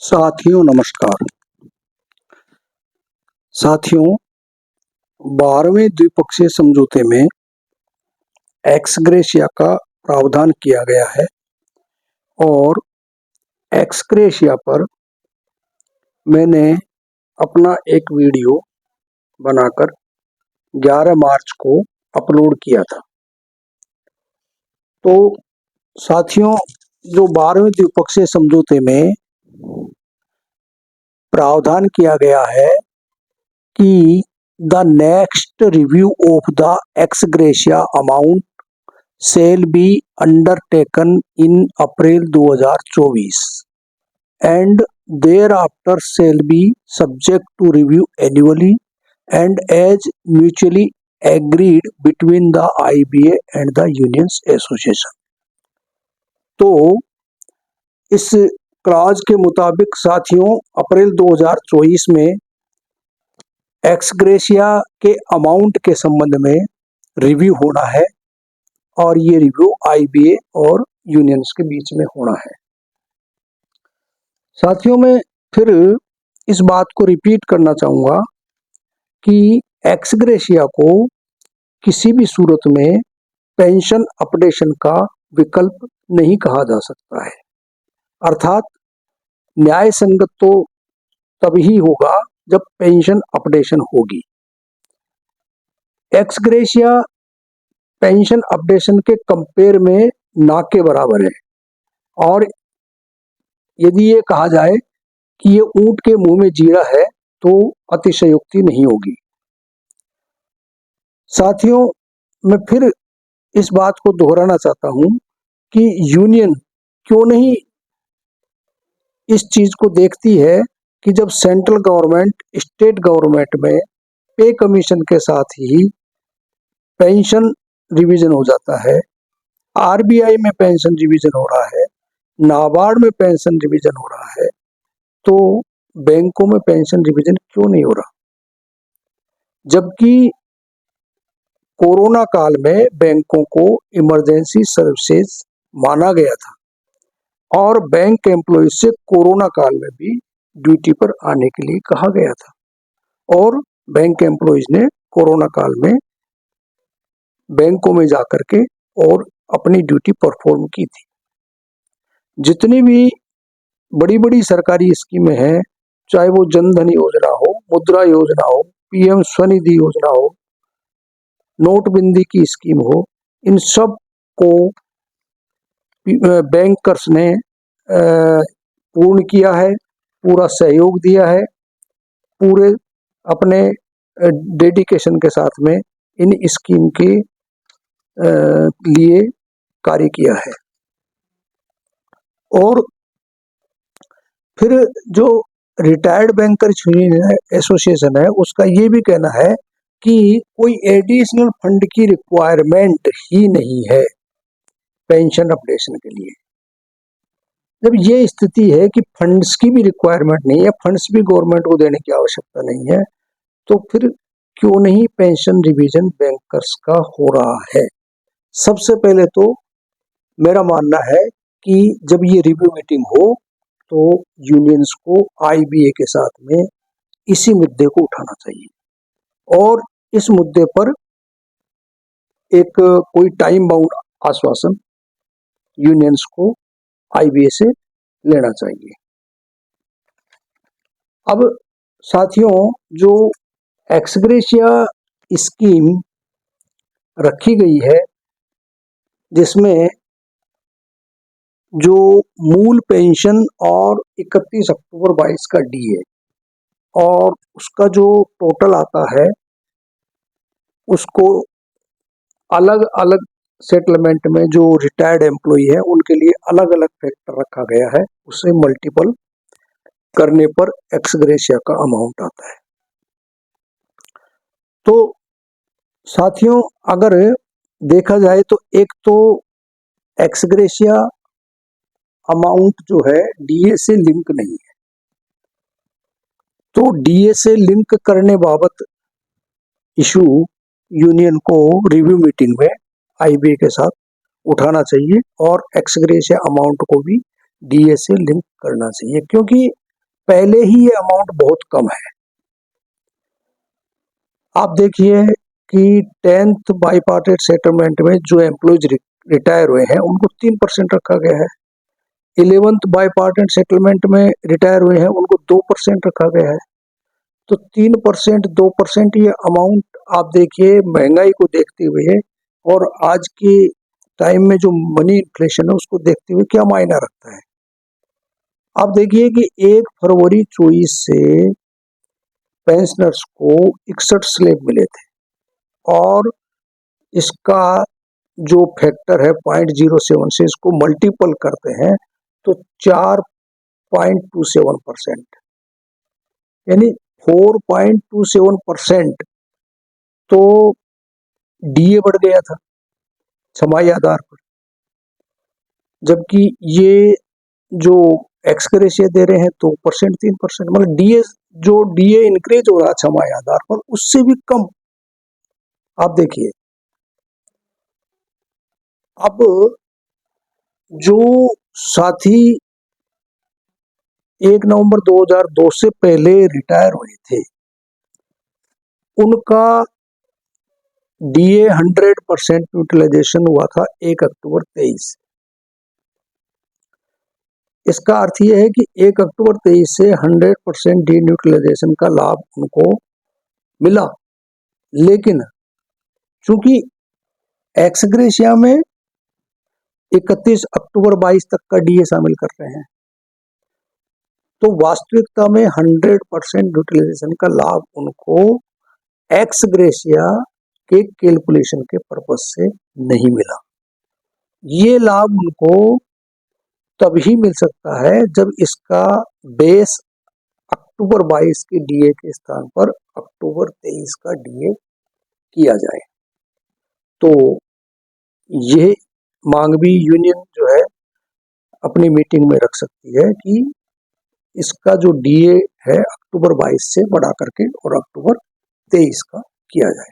साथियों नमस्कार। साथियों, 12वें द्विपक्षीय समझौते में एक्स ग्रेशिया का प्रावधान किया गया है और एक्स ग्रेशिया पर मैंने अपना एक वीडियो बनाकर 11 मार्च को अपलोड किया था। तो साथियों, जो 12वें द्विपक्षीय समझौते में प्रावधान किया गया है कि the next review of the x gratia amount shall be undertaken in April 2024 and thereafter shall be subject to review annually and as mutually agreed between the IBA and the Unions Association। तो इस clause के मुताबिक साथियों, अप्रैल 2024 में x gratia के amount के संबंध में रिव्यू होना है और ये रिव्यू आईबीए और यूनियंस के बीच में होना है। साथियों, मैं फिर इस बात को रिपीट करना चाहूँगा कि एक्स ग्रेशिया को किसी भी सूरत में पेंशन अपडेशन का विकल्प नहीं कहा जा सकता है। अर्थात न्याय संगत तो तभी होगा जब पेंशन अपडेशन होगी। एक्स ग्रेशिया पेंशन अपडेशन के कंपेयर में ना के बराबर है और यदि ये कहा जाए कि ये ऊंट के मुंह में जीरा है तो अतिशयोक्ति नहीं होगी। साथियों, मैं फिर इस बात को दोहराना चाहता हूं कि यूनियन क्यों नहीं इस चीज को देखती है कि जब सेंट्रल गवर्नमेंट स्टेट गवर्नमेंट में पे कमीशन के साथ ही पेंशन रिवीजन हो जाता है, आरबीआई में पेंशन रिवीजन हो रहा है, नाबार्ड में पेंशन रिवीजन हो रहा है, तो बैंकों में पेंशन रिवीजन क्यों नहीं हो रहा? जबकि कोरोना काल में बैंकों को इमरजेंसी सर्विसेज माना गया था और बैंक एम्प्लॉय से कोरोना काल में भी ड्यूटी पर आने के लिए कहा गया था और बैंक एम्प्लॉयज ने कोरोना काल में बैंकों में जाकर के और अपनी ड्यूटी परफॉर्म की थी। जितनी भी बड़ी बड़ी सरकारी स्कीमें हैं, चाहे वो जनधन योजना हो, मुद्रा योजना हो, पीएम स्वनिधि योजना हो, नोटबंदी की स्कीम हो, इन सब को बैंकर्स ने पूर्ण किया है, पूरा सहयोग दिया है, पूरे अपने डेडिकेशन के साथ में इन स्कीम के लिए कार्य किया है। और फिर जो रिटायर्ड बैंकर्स यूनियन एसोसिएशन है, उसका ये भी कहना है कि कोई एडिशनल फंड की रिक्वायरमेंट ही नहीं है पेंशन अपडेशन के लिए। जब ये स्थिति है कि फंड्स की भी रिक्वायरमेंट नहीं है, फंड्स भी गवर्नमेंट को देने की आवश्यकता नहीं है, तो फिर क्यों नहीं पेंशन रिवीजन बैंकर्स का हो रहा है? सबसे पहले तो मेरा मानना है कि जब ये रिव्यू मीटिंग हो तो यूनियंस को आईबीए के साथ में इसी मुद्दे को उठाना चाहिए और इस मुद्दे पर एक कोई टाइम बाउंड आश्वासन यूनियंस को आईबीए से लेना चाहिए। अब साथियों, जो एक्स ग्रेशिया स्कीम रखी गई है जिसमें जो मूल पेंशन और 31 अक्टूबर 22 का डीए और उसका जो टोटल आता है उसको अलग अलग सेटलमेंट में जो रिटायर्ड एम्प्लॉई है उनके लिए अलग अलग फैक्टर रखा गया है, उसे मल्टीपल करने पर एक्स ग्रेशिया का अमाउंट आता है। तो साथियों, अगर देखा जाए तो एक तो एक्स ग्रेशिया अमाउंट जो है डीए से लिंक नहीं है, तो डीए से लिंक करने बाबत इशू यूनियन को रिव्यू मीटिंग में आईबीए के साथ उठाना चाहिए और एक्स ग्रेशिया अमाउंट को भी डीए से लिंक करना चाहिए, क्योंकि पहले ही ये अमाउंट बहुत कम है। आप देखिए कि 10th बाईपार्टेट सेटलमेंट में जो एम्प्लॉयज रिटायर हुए हैं उनको 3% रखा गया है। 11th बाईपार्टेट सेटलमेंट में रिटायर हुए हैं उनको 2% रखा गया है। तो 3%, 2% ये अमाउंट आप देखिए महंगाई को देखते हुए और आज के टाइम में जो मनी इन्फ्लेशन है उसको देखते हुए क्या मायना रखता है। आप देखिए कि 1 फरवरी 24 से पेंशनर्स को 61 स्लेब मिले थे और इसका जो फैक्टर है 0.07 से इसको मल्टीपल करते हैं तो 4.27%, यानी 4.27% तो डीए बढ़ गया था छमाही आधार पर, जबकि ये जो एक्सग्रेशिया दे रहे हैं 2%, 3%, मतलब डीए इंक्रीज हो रहा छमाही आधार पर उससे भी कम। आप देखिए अब जो साथी 1 नवंबर 2002 से पहले रिटायर हुए थे उनका डीए 100% यूटिलाइजेशन हुआ था 1 अक्टूबर 23। इसका अर्थ यह है कि 1 अक्टूबर 23 से 100% डी न्यूट्रलाइजेशन का लाभ उनको मिला, लेकिन चूंकि एक्सग्रेशिया में 31 अक्टूबर 22 तक का डीए शामिल कर रहे हैं तो वास्तविकता में 100% यूटिलाइजेशन का लाभ उनको एक्सग्रेशिया के कैलकुलेशन के पर्पस से नहीं मिला। ये लाभ उनको तभी मिल सकता है जब इसका बेस अक्टूबर 22 के डीए के स्थान पर अक्टूबर 23 का डीए किया जाए। तो ये मांग भी यूनियन जो है अपनी मीटिंग में रख सकती है कि इसका जो डीए है अक्टूबर 22 से बढ़ा करके और अक्टूबर 23 का किया जाए।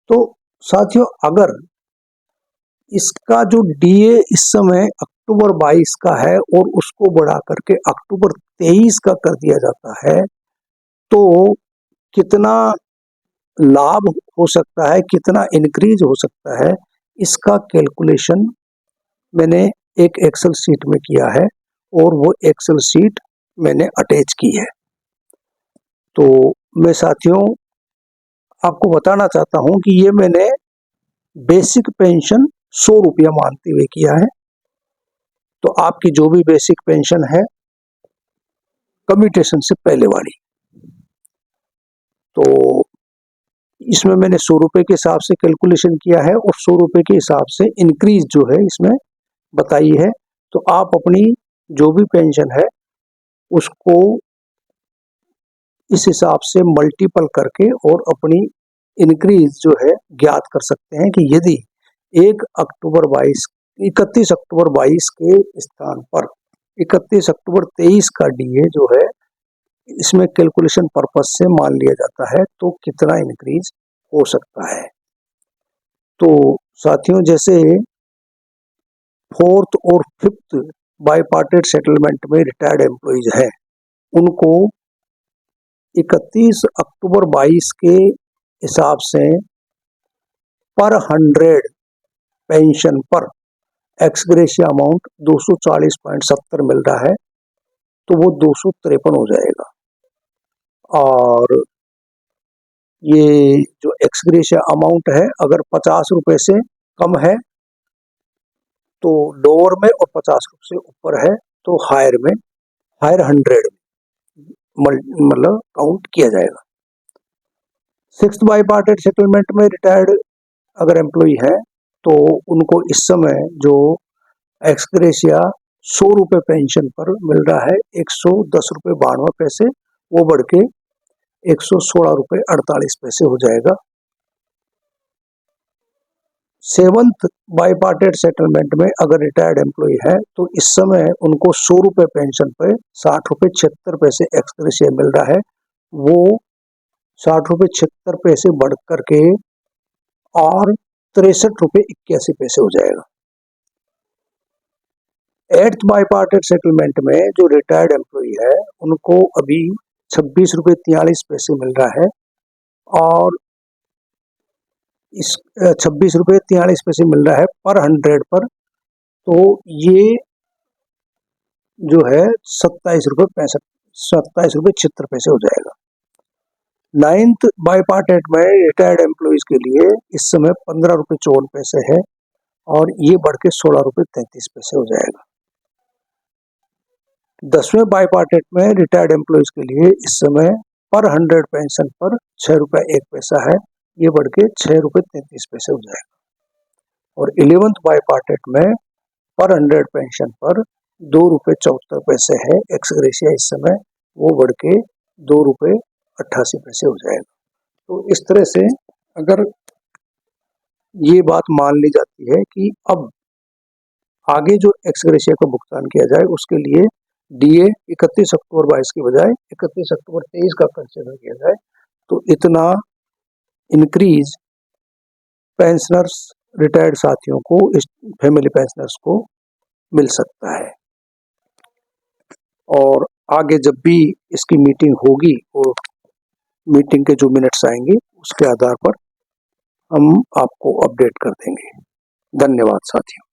तो साथियों अगर इसका जो डीए इस समय अक्टूबर 22 का है और उसको बढ़ा करके अक्टूबर 23 का कर दिया जाता है तो कितना लाभ हो सकता है, कितना इंक्रीज हो सकता है, इसका कैलकुलेशन मैंने एक एक्सेल शीट में किया है और वो एक्सेल शीट मैंने अटैच की है। तो मैं साथियों आपको बताना चाहता हूं कि ये मैंने बेसिक पेंशन 100 रुपया मानते हुए किया है। तो आपकी जो भी बेसिक पेंशन है कम्यूटेशन से पहले वाली, तो इसमें मैंने 100 रुपये के हिसाब से कैलकुलेशन किया है और 100 रुपये के हिसाब से इंक्रीज जो है इसमें बताई है। तो आप अपनी जो भी पेंशन है उसको इस हिसाब से मल्टीपल करके और अपनी इंक्रीज जो है ज्ञात कर सकते हैं कि यदि 31 अक्टूबर 22 के स्थान पर 31 अक्टूबर 23 का डीए जो है इसमें कैलकुलेशन पर्पस से मान लिया जाता है तो कितना इंक्रीज हो सकता है। तो साथियों जैसे 4th और 5th बाईपार्टेट सेटलमेंट में रिटायर्ड एम्प्लॉइज हैं उनको 31 अक्टूबर 22 के हिसाब से पर 100 पेंशन पर एक्सग्रेशिया अमाउंट 240.70 मिल रहा है तो वो 253 हो जाएगा। और ये जो एक्सग्रेशिया अमाउंट है अगर 50 रुपए से कम है तो लोअर में और 50 रुपए से ऊपर है तो हायर 100 मतलब काउंट किया जाएगा। 6th बाईपार्टेट सेटलमेंट में रिटायर्ड अगर एम्प्लॉय है तो उनको इस समय जो एक्सग्रेशिया 100 रुपये पेंशन पर मिल रहा है 110 रुपये 92 पैसे, वो बढ़ के 116 रुपये 48 पैसे हो जाएगा। 7th बाईपार्टेट सेटलमेंट में अगर रिटायर्ड एम्प्लॉय है तो इस समय उनको 100 रुपये पेंशन पे 60 रुपये 76 पैसे एक्सग्रेशिया मिल रहा है, वो 60 रुपये 76 पैसे बढ़ करके और 63 रुपये 81 पैसे हो जाएगा। 8th बाइपार्टेट सेटलमेंट में जो रिटायर्ड एम्प्लॉई है उनको अभी 26 रुपये 43 पैसे मिल रहा है, और इस 26 रुपये 43 पैसे मिल रहा है पर 100 पर, तो ये जो है 27 रुपये 76 पैसे हो जाएगा। 9th बाइपार्टेट में रिटायर्ड एम्प्लॉइज के लिए इस समय 15 रुपये 54 पैसे है, और ये बढ़ के 16 रुपये 33 पैसे हो जाएगा। 10वें बाइपार्टेट में रिटायर्ड एम्प्लॉइज के लिए इस समय पर 100 पेंशन पर 6 रुपये 1 पैसा है, ये बढ़ के 6 रुपये 33 पैसे हो जाएगा। और 11th बाइपार्टेट में पर 100 पेंशन पर 2 रुपये 74 पैसे है एक्स ग्रेशिया इस समय, वो बढ़ के 2 रुपये 88 पैसे हो जाएगा। तो इस तरह से अगर ये बात मान ली जाती है कि अब आगे जो एक्स ग्रेशिया का भुगतान किया जाए उसके लिए डीए 31 अक्टूबर 22 की बजाय 31 अक्टूबर 23 का कंसिडर किया जाए, तो इतना इंक्रीज पेंशनर्स रिटायर्ड साथियों को, इस फैमिली पेंशनर्स को मिल सकता है। और आगे जब भी इसकी मीटिंग होगी, वो मीटिंग के जो मिनट्स आएंगे उसके आधार पर हम आपको अपडेट कर देंगे। धन्यवाद साथियों।